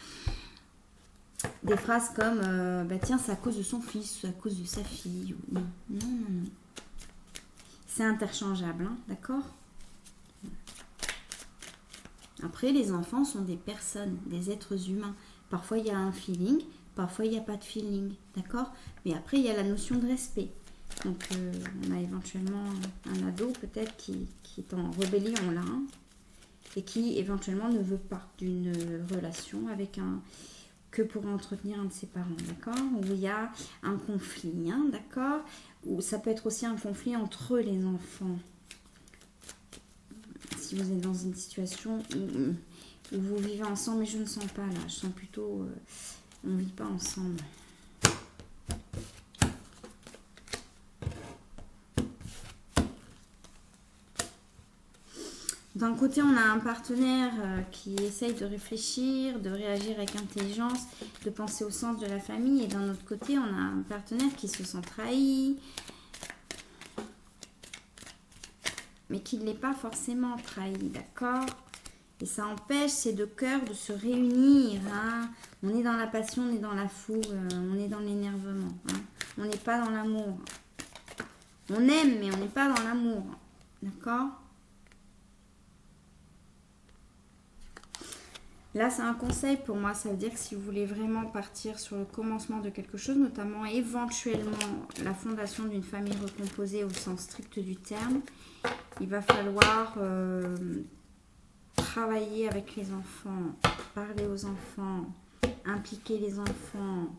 des phrases comme, bah tiens, c'est à cause de son fils, ou à cause de sa fille. Ou... Non, non, non, non. C'est interchangeable, hein, d'accord? Après, les enfants sont des personnes, des êtres humains. Parfois, il y a un feeling, parfois, il n'y a pas de feeling, d'accord? Mais après, il y a la notion de respect. Donc, on a éventuellement un ado, peut-être, qui est en rébellion, là, hein, et qui, éventuellement, ne veut pas d'une relation avec que pour entretenir un de ses parents, d'accord? Où il y a un conflit, hein, d'accord? Ou ça peut être aussi un conflit entre les enfants. Si vous êtes dans une situation où vous vivez ensemble, mais je ne sens pas là, je sens plutôt on ne vit pas ensemble. D'un côté, on a un partenaire qui essaye de réfléchir, de réagir avec intelligence, de penser au sens de la famille. Et d'un autre côté, on a un partenaire qui se sent trahi, mais qui ne l'est pas forcément trahi, d'accord? Et ça empêche ces deux cœurs de se réunir. Hein. On est dans la passion, on est dans la fougue, on est dans l'énervement. Hein. On n'est pas dans l'amour. On aime, mais on n'est pas dans l'amour. D'accord? Là, c'est un conseil pour moi. Ça veut dire que si vous voulez vraiment partir sur le commencement de quelque chose, notamment éventuellement la fondation d'une famille recomposée au sens strict du terme, il va falloir travailler avec les enfants, parler aux enfants, impliquer les enfants,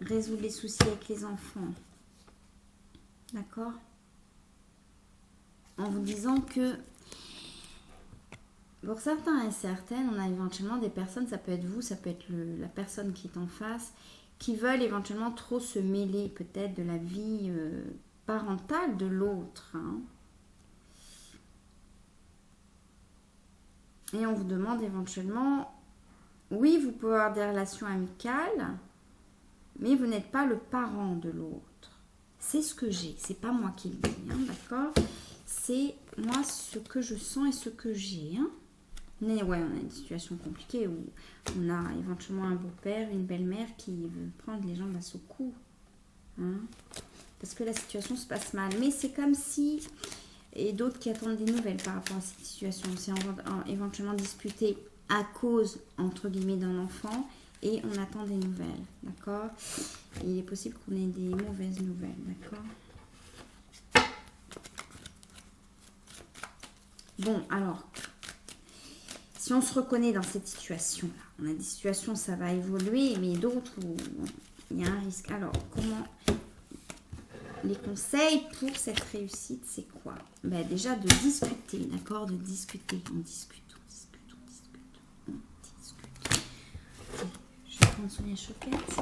résoudre les soucis avec les enfants. D'accord? En vous disant que pour certains et certaines, on a éventuellement des personnes, ça peut être vous, ça peut être la personne qui est en face, qui veulent éventuellement trop se mêler peut-être de la vie parentale de l'autre. Hein. Et on vous demande éventuellement, oui, vous pouvez avoir des relations amicales, mais vous n'êtes pas le parent de l'autre. C'est ce que j'ai, c'est pas moi qui le dis, hein, d'accord? C'est moi ce que je sens et ce que j'ai. Hein. Mais ouais, on a une situation compliquée où on a éventuellement un beau-père, une belle-mère qui veut prendre les jambes à son cou. Hein, parce que la situation se passe mal. Mais c'est comme si... Et d'autres qui attendent des nouvelles par rapport à cette situation. C'est éventuellement disputé à cause, entre guillemets, d'un enfant. Et on attend des nouvelles. D'accord? Il est possible qu'on ait des mauvaises nouvelles. D'accord? Bon, alors... Si on se reconnaît dans cette situation-là, on a des situations où ça va évoluer, mais d'autres où il y a un risque. Alors, comment les conseils pour cette réussite, c'est quoi? Ben, déjà de discuter, d'accord? De discuter. On discute. Je vais prendre Sonia Choquette.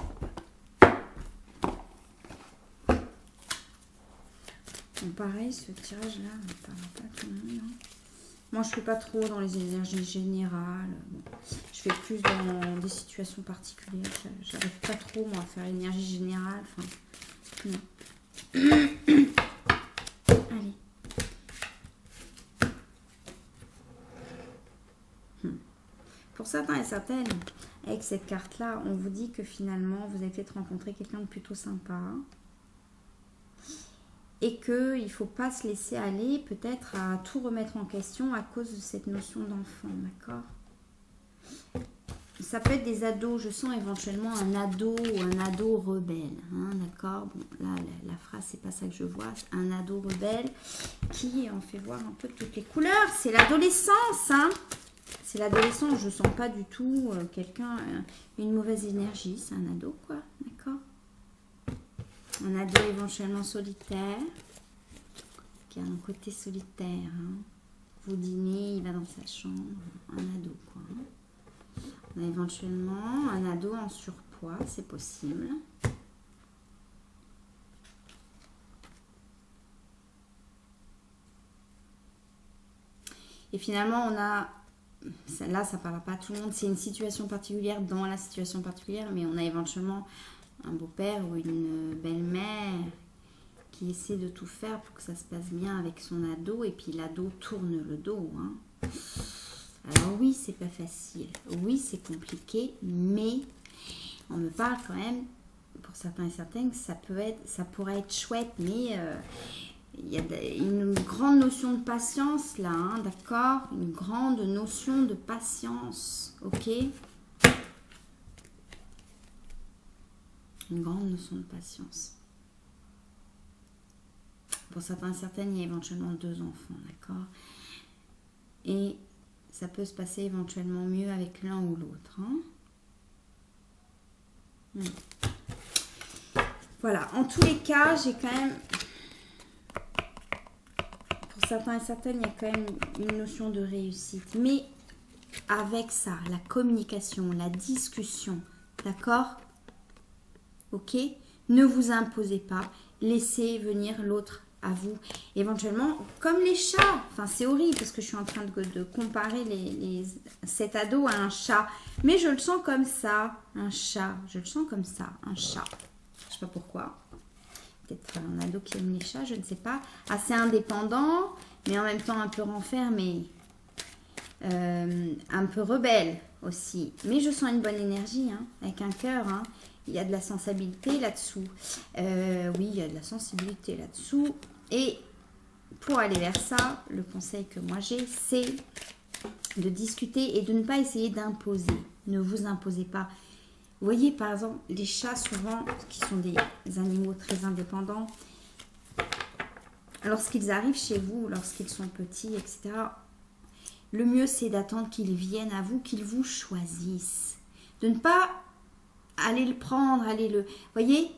Bon, pareil, ce tirage-là ne parle pas tout le monde. Hein. Moi, je ne fais pas trop dans les énergies générales. Bon, je fais plus dans des situations particulières. Je n'arrive pas trop, moi, à faire l'énergie générale. Enfin, non. Allez. Pour certains et certaines, avec cette carte-là, on vous dit que finalement, vous avez peut-être rencontré quelqu'un de plutôt sympa. Et qu'il ne faut pas se laisser aller peut-être à tout remettre en question à cause de cette notion d'enfant, d'accord? Ça peut être des ados, je sens éventuellement un ado ou un ado rebelle, hein, d'accord? Bon, là, la phrase, c'est pas ça que je vois, un ado rebelle qui en fait voir un peu toutes les couleurs. C'est l'adolescence, hein? C'est l'adolescence, je sens pas du tout quelqu'un, une mauvaise énergie, c'est un ado, quoi, d'accord? Un ado éventuellement solitaire, qui a un côté solitaire. Hein. Vous dînez, il va dans sa chambre. Un ado, quoi. On a éventuellement un ado en surpoids, c'est possible. Et finalement, on a... Là, ça ne parle pas à tout le monde. C'est une situation particulière dans la situation particulière, mais on a éventuellement... un beau-père ou une belle-mère qui essaie de tout faire pour que ça se passe bien avec son ado et puis l'ado tourne le dos. Hein. Alors oui, c'est pas facile. Oui, c'est compliqué, mais on me parle quand même, pour certains et certaines, que ça pourrait être chouette, mais il y a une grande notion de patience là, hein, d'accord? Une grande notion de patience, ok? Une grande notion de patience. Pour certains et certaines, il y a éventuellement 2 enfants, d'accord? Et ça peut se passer éventuellement mieux avec l'un ou l'autre. Hein? Voilà, en tous les cas, j'ai quand même... Pour certains et certaines, il y a quand même une notion de réussite. Mais avec ça, la communication, la discussion, d'accord? Ok? Ne vous imposez pas. Laissez venir l'autre à vous. Éventuellement, comme les chats. Enfin, c'est horrible parce que je suis en train de comparer cet ado à un chat. Mais je le sens comme ça, un chat. Je le sens comme ça, un chat. Je sais pas pourquoi. Peut-être un ado qui aime les chats, je ne sais pas. Assez indépendant, mais en même temps un peu renfermé. Un peu rebelle aussi. Mais je sens une bonne énergie, hein, avec un cœur. Hein. Il y a de la sensibilité là-dessous. Oui, il y a de la sensibilité là-dessous. Et pour aller vers ça, le conseil que moi j'ai, c'est de discuter et de ne pas essayer d'imposer. Ne vous imposez pas. Vous voyez, par exemple, les chats, souvent, qui sont des animaux très indépendants, lorsqu'ils arrivent chez vous, lorsqu'ils sont petits, etc., le mieux, c'est d'attendre qu'ils viennent à vous, qu'ils vous choisissent. De ne pas aller le prendre, aller le... Voyez,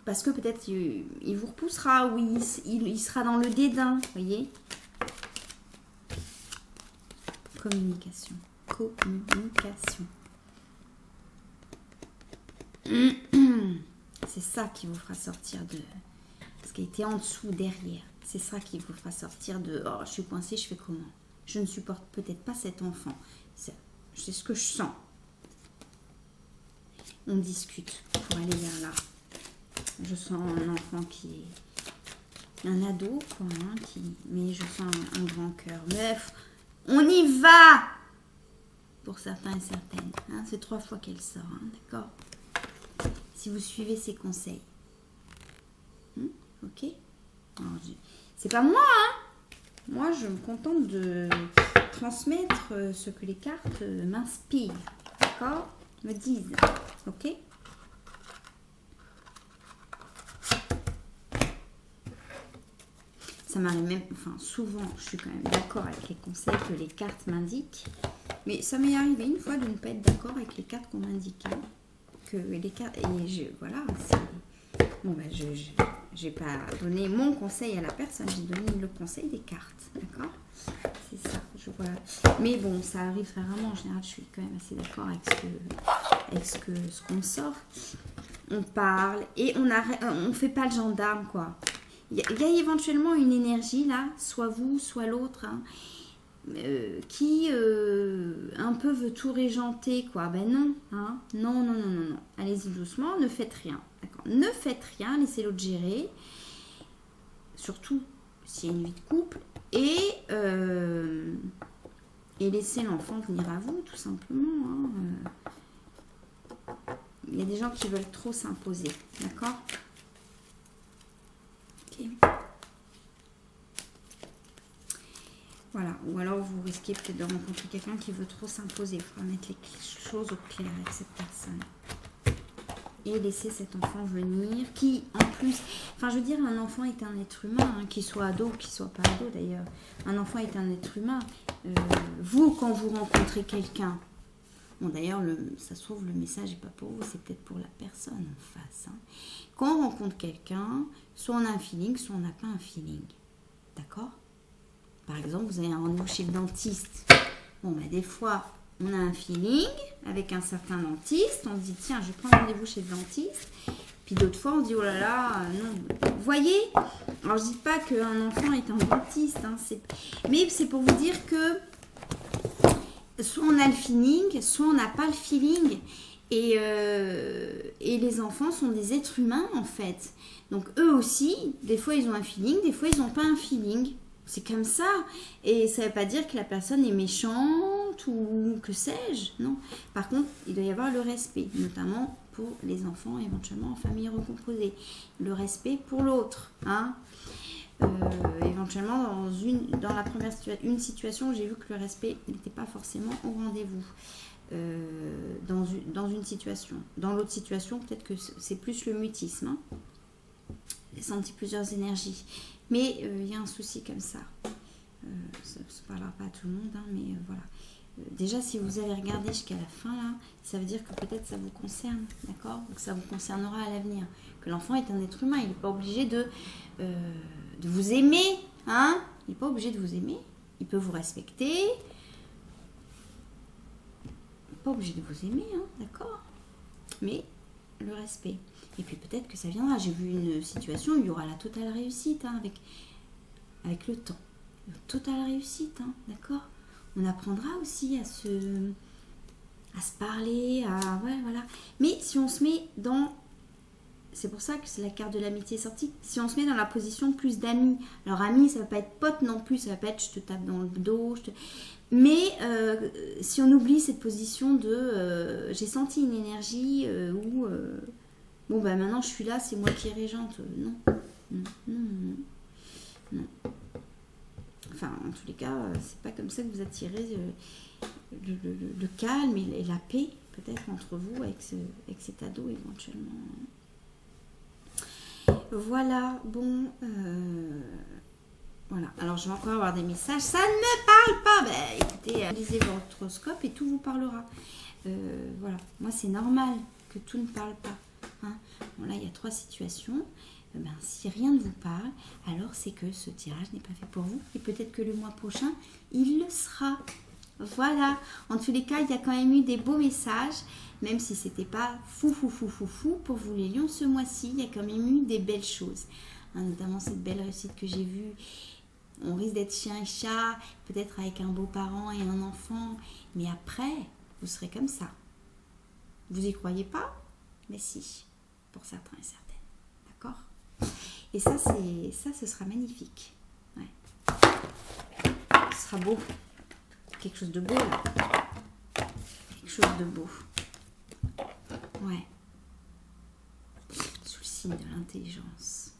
parce que peut-être il vous repoussera, ou il sera dans le dédain, voyez. Communication. Communication. C'est ça qui vous fera sortir de... Ce qui était en dessous, derrière. C'est ça qui vous fera sortir de... Oh, je suis coincée, je fais comment? Je ne supporte peut-être pas cet enfant. C'est ce que je sens. On discute pour aller vers là. Je sens un enfant qui est un ado, quoi, hein, mais je sens un grand cœur. Bref, on y va pour certains et certaines. Hein, c'est 3 fois qu'elle sort, hein, d'accord? Si vous suivez ses conseils. Ok? C'est pas moi, hein? Moi, je me contente de transmettre ce que les cartes m'inspirent, d'accord? Me disent, ok? Ça m'arrive même, enfin souvent, je suis quand même d'accord avec les conseils que les cartes m'indiquent, mais ça m'est arrivé une fois de ne pas être d'accord avec les cartes qu'on m'indiquait. Que les cartes, et voilà, bon ben j'ai pas donné mon conseil à la personne, j'ai donné le conseil des cartes, d'accord? C'est ça, je vois. Mais bon, ça arrive très rarement. En général, je suis quand même assez d'accord avec ce qu'on sort. On parle et on fait pas le gendarme, quoi. Il y a éventuellement une énergie là, soit vous, soit l'autre, hein, qui un peu veut tout régenter, quoi. Ben non, hein. Non. Allez-y doucement, ne faites rien. D'accord. Ne faites rien, laissez l'autre gérer. Surtout s'il y a une vie de couple. Et laissez l'enfant venir à vous, tout simplement. Hein. Il y a des gens qui veulent trop s'imposer, d'accord? Ok. Voilà, ou alors vous risquez peut-être de rencontrer quelqu'un qui veut trop s'imposer. Il faudra mettre les choses au clair avec cette personne. Et laisser cet enfant venir, qui en plus, enfin je veux dire, un enfant est un être humain, hein, qu'il soit ado ou qu'il soit pas ado d'ailleurs. Un enfant est un être humain. Vous, quand vous rencontrez quelqu'un, bon d'ailleurs, ça se trouve, le message n'est pas pour vous, c'est peut-être pour la personne en face. Hein. Quand on rencontre quelqu'un, soit on a un feeling, soit on n'a pas un feeling. D'accord? Par exemple, vous avez un rendez-vous chez le dentiste. Bon, bah, des fois, on a un feeling avec un certain dentiste. On se dit, tiens, je vais prendre rendez-vous chez le dentiste. Puis d'autres fois, on se dit, oh là là, non. Vous voyez? Alors, je ne dis pas qu'un enfant est un dentiste. Hein, mais c'est pour vous dire que soit on a le feeling, soit on n'a pas le feeling. Et les enfants sont des êtres humains, en fait. Donc, eux aussi, des fois, ils ont un feeling. Des fois, ils n'ont pas un feeling. C'est comme ça. Et ça ne veut pas dire que la personne est méchante ou que sais-je. Non. Par contre, il doit y avoir le respect, notamment pour les enfants, éventuellement en famille recomposée. Le respect pour l'autre. Hein. Éventuellement, dans la première une situation, j'ai vu que le respect n'était pas forcément au rendez-vous. Dans une situation. Dans l'autre situation, peut-être que c'est plus le mutisme. Hein. J'ai senti plusieurs énergies. Mais il y a un souci comme ça. Ça ne parlera pas à tout le monde, hein, mais voilà. Déjà, si vous avez regardé jusqu'à la fin, là, ça veut dire que peut-être ça vous concerne, d'accord? Donc ça vous concernera à l'avenir. Que l'enfant est un être humain, il n'est pas obligé de vous aimer, hein? Il n'est pas obligé de vous aimer. Il peut vous respecter. Il n'est pas obligé de vous aimer, hein, d'accord? Mais le respect. Et puis peut-être que ça viendra. J'ai vu une situation où il y aura la totale réussite hein, avec le temps. Totale réussite, hein, d'accord? On apprendra aussi à se parler, ouais, voilà. Mais si on se met dans... C'est pour ça que c'est la carte de l'amitié sortie. Si on se met dans la position plus d'amis. Alors ami, ça ne va pas être pote non plus. Ça va pas être je te tape dans le dos. Mais si on oublie cette position de j'ai senti une énergie où bon ben maintenant je suis là, c'est moi qui est régente. Non. Enfin, en tous les cas, c'est pas comme ça que vous attirez le calme et la paix, peut-être, entre vous, avec cet ado, éventuellement. Voilà, bon, voilà. Alors, je vais encore avoir des messages. Ça ne me parle pas. Ben, écoutez, lisez votre horoscope et tout vous parlera. Voilà, moi, c'est normal que tout ne parle pas. Hein. Bon, là, il y a 3 situations. Ben, si rien ne vous parle, alors c'est que ce tirage n'est pas fait pour vous. Et peut-être que le mois prochain, il le sera. Voilà. En tous les cas, il y a quand même eu des beaux messages. Même si c'était pas fou pour vous les lions ce mois-ci, il y a quand même eu des belles choses. Hein, notamment cette belle réussite que j'ai vue. On risque d'être chien et chat, peut-être avec un beau-parent et un enfant. Mais après, vous serez comme ça. Vous y croyez pas? Mais si, pour certains et certaines. D'accord? Et ça, ce sera magnifique. Ouais. Ce sera beau. Quelque chose de beau, là. Quelque chose de beau. Ouais. Sous le signe de l'intelligence.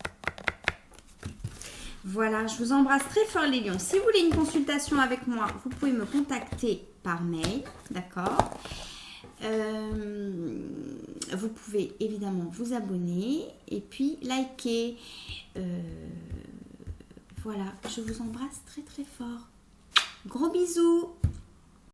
Voilà, je vous embrasse très fort les lions. Si vous voulez une consultation avec moi, vous pouvez me contacter par mail. D'accord? Vous pouvez évidemment vous abonner et puis liker. Voilà, je vous embrasse très très fort. Gros bisous.